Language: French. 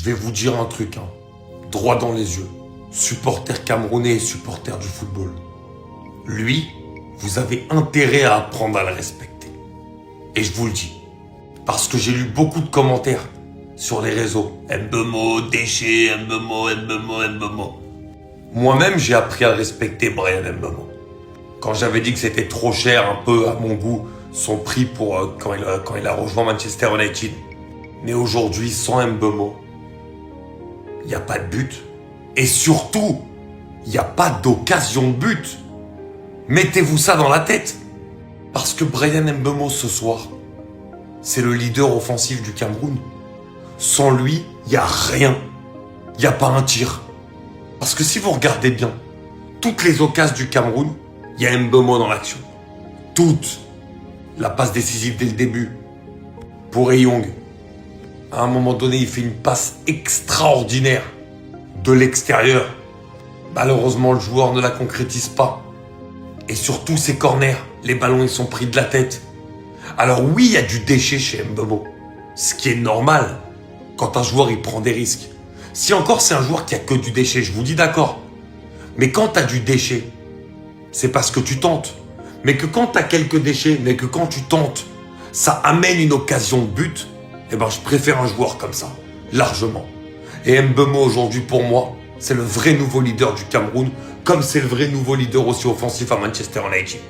Je vais vous dire un truc, droit dans les yeux. Supporter camerounais et supporter du football. Lui, vous avez intérêt à apprendre à le respecter. Et je vous le dis, parce que j'ai lu beaucoup de commentaires sur les réseaux. Mbemo, déchet, Mbemo, Mbemo, Mbemo. Moi-même, j'ai appris à respecter Bryan Mbemo. Quand j'avais dit que c'était trop cher, un peu à mon goût, son prix pour quand il a rejoint Manchester United. Mais aujourd'hui, sans Mbemo, il n'y a pas de but. Et surtout, il n'y a pas d'occasion de but. Mettez-vous ça dans la tête. Parce que Bryan Mbemo, ce soir, c'est le leader offensif du Cameroun. Sans lui, il n'y a rien. Il n'y a pas un tir. Parce que si vous regardez bien, toutes les occasions du Cameroun, il y a Mbemo dans l'action. Toutes. La passe décisive dès le début. Pour Eyong. À un moment donné, il fait une passe extraordinaire. De l'extérieur. Malheureusement, le joueur ne la concrétise pas. Et surtout, ses corners, les ballons, ils sont pris de la tête. Alors oui, il y a du déchet chez Mbemo. Ce qui est normal quand un joueur, il prend des risques. Si encore c'est un joueur qui a que du déchet, je vous dis d'accord. Mais quand tu as du déchet, c'est parce que tu tentes. Mais que quand tu as quelques déchets, mais que quand tu tentes, ça amène une occasion de but, eh ben je préfère un joueur comme ça, largement. Et Mbemo aujourd'hui, pour moi, c'est le vrai nouveau leader du Cameroun, comme c'est le vrai nouveau leader aussi offensif à Manchester United.